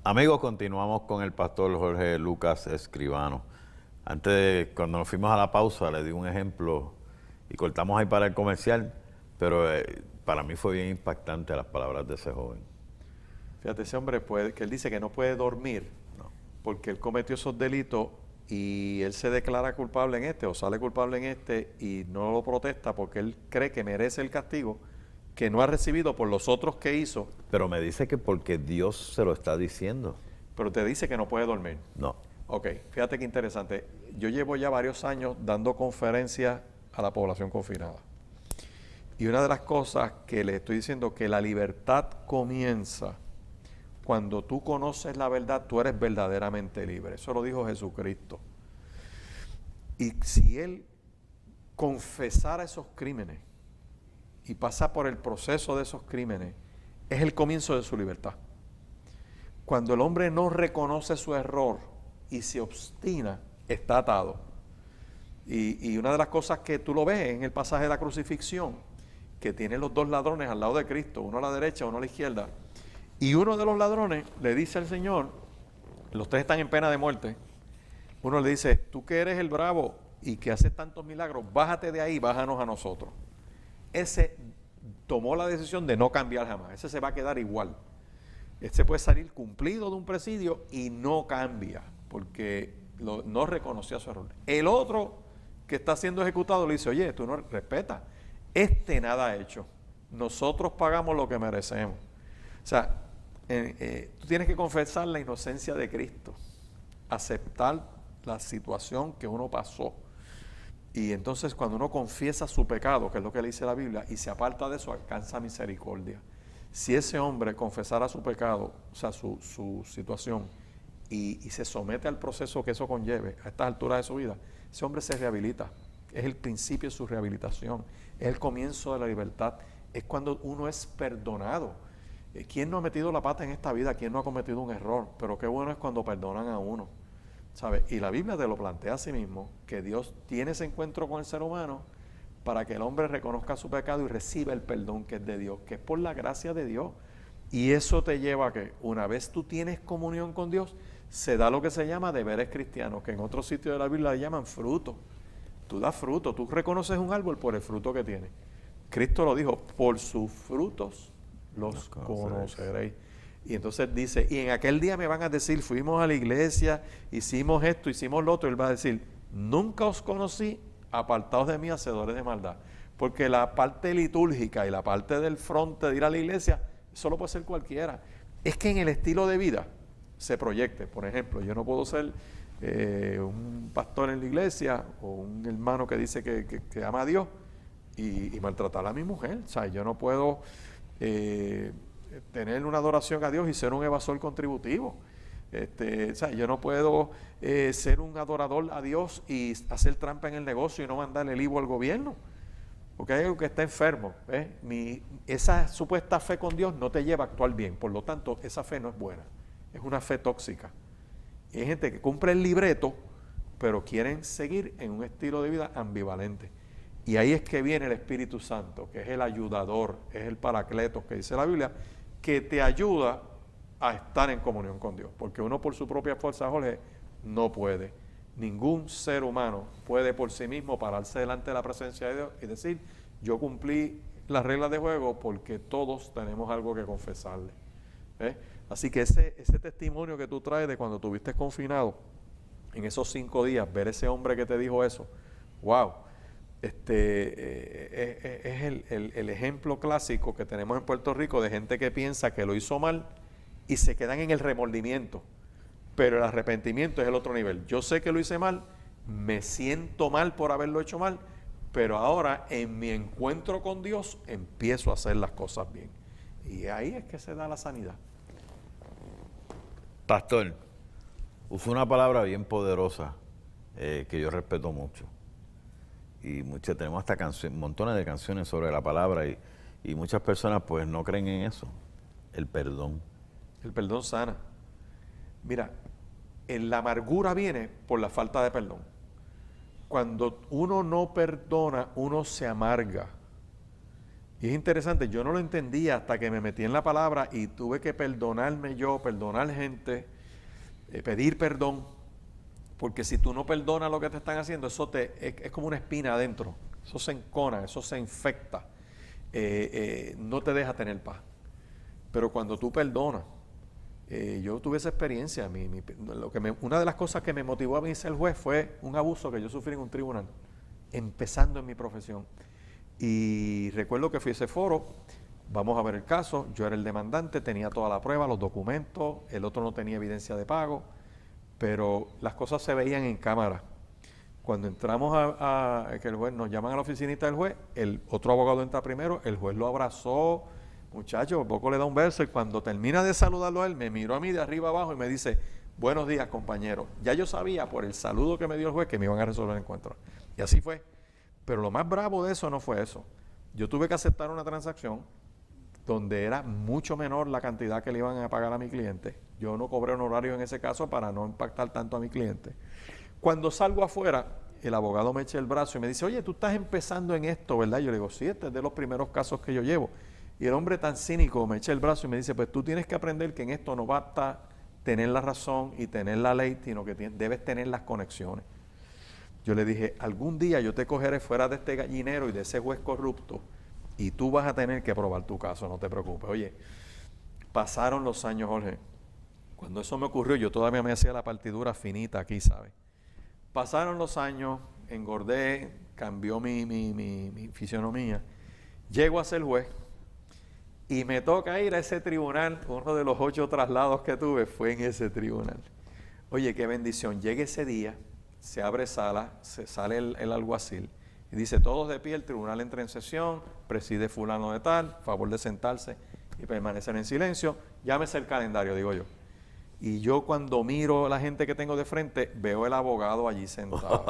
Amigos, continuamos con el pastor Jorge Lucas Escribano. Cuando nos fuimos a la pausa, le di un ejemplo y cortamos ahí para el comercial, pero para mí fue bien impactante las palabras de ese joven. Fíjate, ese hombre que él dice que no puede dormir porque él cometió esos delitos y él se declara culpable en este o sale culpable en este y no lo protesta porque él cree que merece el castigo que no ha recibido por los otros que hizo. Pero me dice que porque Dios se lo está diciendo. Pero te dice que no puede dormir. No. Ok, fíjate qué interesante. Yo llevo ya varios años dando conferencias a la población confinada. Y una de las cosas que les estoy diciendo que la libertad comienza cuando tú conoces la verdad, tú eres verdaderamente libre. Eso lo dijo Jesucristo. Y si él confesara esos crímenes y pasa por el proceso de esos crímenes, es el comienzo de su libertad. Cuando el hombre no reconoce su error y se obstina, está atado. Y una de las cosas que tú lo ves en el pasaje de la crucifixión, que tienen los dos ladrones al lado de Cristo, uno a la derecha, uno a la izquierda, y uno de los ladrones le dice al Señor, los tres están en pena de muerte, uno le dice, tú que eres el bravo y que haces tantos milagros, bájate de ahí, bájanos a nosotros. Ese tomó la decisión de no cambiar jamás, ese se va a quedar igual. Este puede salir cumplido de un presidio y no cambia, porque no reconoció su error. El otro que está siendo ejecutado le dice, oye, tú no respetas, este nada ha hecho, nosotros pagamos lo que merecemos. O sea, tú tienes que confesar la inocencia de Cristo, aceptar la situación que uno pasó. Y entonces cuando uno confiesa su pecado, que es lo que le dice la Biblia, y se aparta de eso, alcanza misericordia. Si ese hombre confesara su pecado, o sea, su situación, y se somete al proceso que eso conlleve, a estas alturas de su vida, ese hombre se rehabilita. Es el principio de su rehabilitación, es el comienzo de la libertad, es cuando uno es perdonado. ¿Quién no ha metido la pata en esta vida? ¿Quién no ha cometido un error? Pero qué bueno es cuando perdonan a uno, ¿sabes? Y la Biblia te lo plantea a sí mismo, que Dios tiene ese encuentro con el ser humano para que el hombre reconozca su pecado y reciba el perdón que es de Dios, que es por la gracia de Dios. Y eso te lleva a que una vez tú tienes comunión con Dios, se da lo que se llama deberes cristianos, que en otros sitios de la Biblia le llaman fruto. Tú das fruto, tú reconoces un árbol por el fruto que tiene. Cristo lo dijo, por sus frutos los conoceréis. Y entonces dice, y en aquel día me van a decir, fuimos a la iglesia, hicimos esto, hicimos lo otro. Él va a decir, nunca os conocí, apartados de mí, hacedores de maldad. Porque la parte litúrgica y la parte del fronte de ir a la iglesia, eso lo puede ser cualquiera. Es que en el estilo de vida se proyecte. Por ejemplo, yo no puedo ser un pastor en la iglesia o un hermano que dice que ama a Dios y maltratar a mi mujer. O sea, yo no puedo tener una adoración a Dios y ser un evasor contributivo. O sea, yo no puedo ser un adorador a Dios y hacer trampa en el negocio y no mandarle el IVA al gobierno, porque hay algo que está enfermo. Esa supuesta fe con Dios no te lleva a actuar bien, por lo tanto esa fe no es buena, es una fe tóxica. Y hay gente que cumple el libreto, pero quieren seguir en un estilo de vida ambivalente. Y ahí es que viene el Espíritu Santo, que es el ayudador, es el paracletos que dice la Biblia, que te ayuda a estar en comunión con Dios. Porque uno por su propia fuerza, Jorge, no puede. Ningún ser humano puede por sí mismo pararse delante de la presencia de Dios y decir, yo cumplí las reglas de juego, porque todos tenemos algo que confesarle. Así que ese testimonio que tú traes de cuando estuviste confinado, en esos 5 días, ver ese hombre que te dijo eso, wow. Es el ejemplo clásico que tenemos en Puerto Rico de gente que piensa que lo hizo mal y se quedan en el remordimiento, pero el arrepentimiento es el otro nivel. Yo sé que lo hice mal, me siento mal por haberlo hecho mal, pero ahora en mi encuentro con Dios empiezo a hacer las cosas bien, y ahí es que se da la sanidad. Pastor, usó una palabra bien poderosa que yo respeto mucho. Y tenemos hasta montones de canciones sobre la palabra y muchas personas pues no creen en eso, el perdón. El perdón sana. Mira, la amargura viene por la falta de perdón. Cuando uno no perdona, uno se amarga. Y es interesante, yo no lo entendía hasta que me metí en la palabra y tuve que perdonarme yo, perdonar gente, pedir perdón, porque si tú no perdonas lo que te están haciendo, eso es como una espina adentro, eso se encona, eso se infecta, no te deja tener paz. Pero cuando tú perdonas, yo tuve esa experiencia, una de las cosas que me motivó a mí ser juez fue un abuso que yo sufrí en un tribunal, empezando en mi profesión. Y recuerdo que fui a ese foro, vamos a ver el caso, yo era el demandante, tenía toda la prueba, los documentos, el otro no tenía evidencia de pago, pero las cosas se veían en cámara. Cuando entramos que el juez, nos llaman a la oficinita del juez, el otro abogado entra primero, el juez lo abrazó, muchacho, poco le da un verso y cuando termina de saludarlo a él, me miró a mí de arriba abajo y me dice, buenos días, compañero. Ya yo sabía por el saludo que me dio el juez que me iban a resolver el encuentro. Y así fue. Pero lo más bravo de eso no fue eso. Yo tuve que aceptar una transacción donde era mucho menor la cantidad que le iban a pagar a mi cliente. Yo no cobré honorario en ese caso para no impactar tanto a mi cliente. Cuando salgo afuera, el abogado me echa el brazo y me dice, oye, tú estás empezando en esto, ¿verdad? Yo le digo, sí, este es de los primeros casos que yo llevo. Y el hombre tan cínico me echa el brazo y me dice, pues tú tienes que aprender que en esto no basta tener la razón y tener la ley, sino que debes tener las conexiones. Yo le dije, algún día yo te cogeré fuera de este gallinero y de ese juez corrupto y tú vas a tener que probar tu caso, no te preocupes. Oye, pasaron los años, Jorge. Cuando eso me ocurrió, yo todavía me hacía la partidura finita aquí, ¿sabes? Pasaron los años, engordé, cambió mi fisionomía. Llego a ser juez y me toca ir a ese tribunal. Uno de los 8 traslados que tuve fue en ese tribunal. Oye, qué bendición. Llega ese día, se abre sala, se sale el alguacil y dice, todos de pie, el tribunal entra en sesión, preside fulano de tal, favor de sentarse y permanecer en silencio, llámese el calendario, digo yo. Y yo cuando miro a la gente que tengo de frente, veo el abogado allí sentado.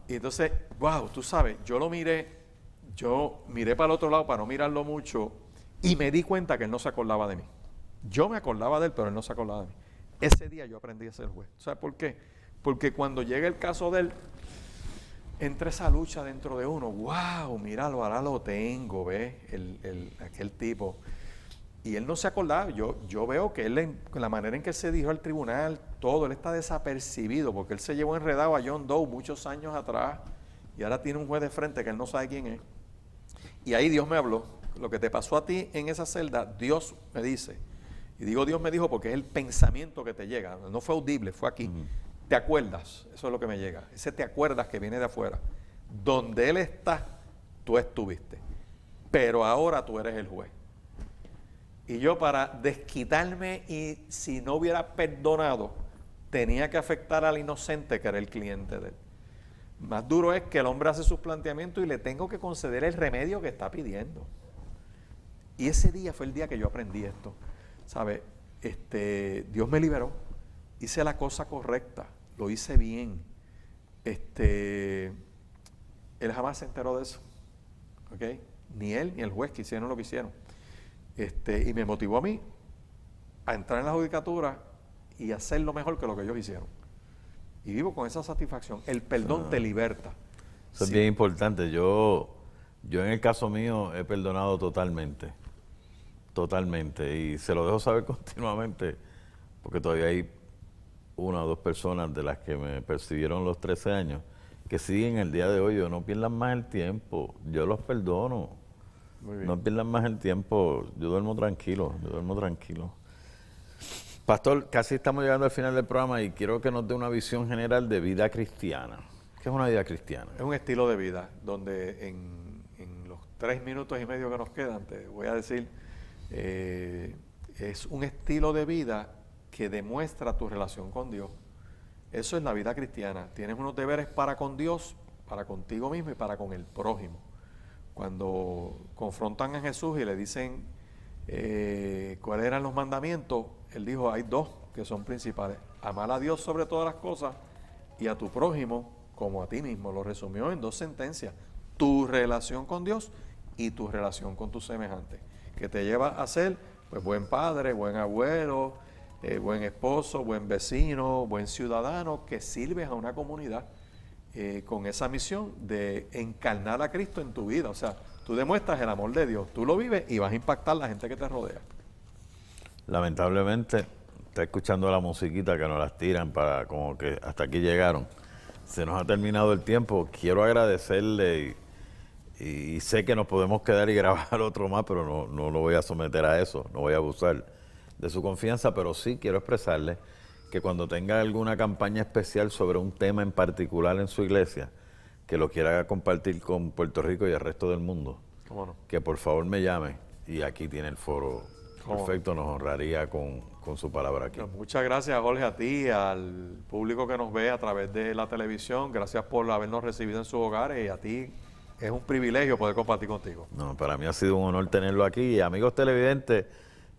Y entonces, wow, tú sabes, yo miré para el otro lado para no mirarlo mucho y me di cuenta que él no se acordaba de mí. Yo me acordaba de él, pero él no se acordaba de mí. Ese día yo aprendí a ser juez. ¿Sabes por qué? Porque cuando llega el caso de él, entra esa lucha dentro de uno. ¡Wow! Míralo, ahora lo tengo, ¿ves? Aquel tipo. Y él no se acordaba. Yo veo que él, la manera en que él se dirigió al tribunal, todo, él está desapercibido, porque él se llevó enredado a John Doe muchos años atrás, y ahora tiene un juez de frente que él no sabe quién es. Y ahí Dios me habló. Lo que te pasó a ti en esa celda, Dios me dice. Y digo Dios me dijo porque es el pensamiento que te llega. No fue audible, fue aquí. ¿Te acuerdas? Eso es lo que me llega. Ese te acuerdas que viene de afuera. Donde Él está, tú estuviste. Pero ahora tú eres el juez. Y yo para desquitarme y si no hubiera perdonado, tenía que afectar al inocente que era el cliente de él. Más duro es que el hombre hace sus planteamientos y le tengo que conceder el remedio que está pidiendo. Y ese día fue el día que yo aprendí esto. ¿Sabe? Dios me liberó. Hice la cosa correcta. Lo hice bien. Él jamás se enteró de eso. ¿Ok? Ni él ni el juez que hicieron lo que hicieron. Y me motivó a mí a entrar en la judicatura y hacer lo mejor que lo que ellos hicieron. Y vivo con esa satisfacción. El perdón te liberta. Eso es bien importante. Yo en el caso mío he perdonado totalmente. Totalmente. Y se lo dejo saber continuamente porque todavía hay 1 o 2 personas de las que me persiguieron los 13 años que siguen el día de hoy. Yo no pierdan más el tiempo. Yo los perdono. Muy bien. No pierdan más el tiempo. Yo duermo tranquilo. Pastor, casi estamos llegando al final del programa y quiero que nos dé una visión general de vida cristiana. ¿Qué es una vida cristiana? Es un estilo de vida donde en los 3 minutos y medio que nos quedan, te voy a decir, es un estilo de vida que demuestra tu relación con Dios. Eso es la vida cristiana. Tienes unos deberes para con Dios, para contigo mismo y para con el prójimo. Cuando confrontan a Jesús y le dicen cuáles eran los mandamientos, Él dijo, hay 2 que son principales. Amar a Dios sobre todas las cosas y a tu prójimo como a ti mismo. Lo resumió en 2 sentencias. Tu relación con Dios y tu relación con tus semejantes. Que te lleva a ser pues, buen padre, buen abuelo, buen esposo, buen vecino, buen ciudadano, que sirves a una comunidad con esa misión de encarnar a Cristo en tu vida. O sea, tú demuestras el amor de Dios, tú lo vives y vas a impactar a la gente que te rodea. Lamentablemente, está escuchando la musiquita que nos las tiran para como que hasta aquí llegaron. Se nos ha terminado el tiempo. Quiero agradecerle y sé que nos podemos quedar y grabar otro más, pero no lo voy a someter a eso, no voy a abusar de su confianza, pero sí quiero expresarle que cuando tenga alguna campaña especial sobre un tema en particular en su iglesia, que lo quiera compartir con Puerto Rico y el resto del mundo, ¿Cómo no? que por favor me llame y aquí tiene el foro ¿Cómo? perfecto, nos honraría con su palabra aquí. Bueno, muchas gracias, Jorge, a ti, al público que nos ve a través de la televisión. Gracias por habernos recibido en sus hogares y a ti es un privilegio poder compartir contigo. No, para mí ha sido un honor tenerlo aquí. Y amigos televidentes,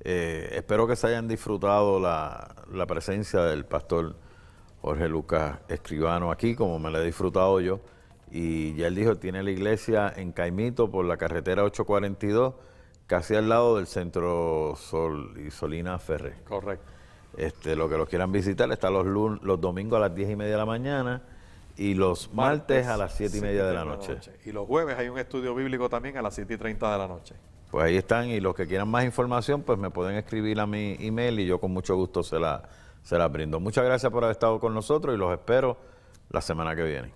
espero que se hayan disfrutado la presencia del pastor Jorge Lucas Escribano aquí, como me la he disfrutado yo. Y ya él dijo, tiene la iglesia en Caimito por la carretera 842, casi al lado del Centro Sol y Solina Ferré. Correcto. Lo que los quieran visitar está los domingos a las 10:30 de la mañana y los martes a las 7:30 de la noche. Y los jueves hay un estudio bíblico también a las 7:30 de la noche. Pues ahí están, y los que quieran más información, pues me pueden escribir a mi email y yo con mucho gusto se la brindo. Muchas gracias por haber estado con nosotros y los espero la semana que viene.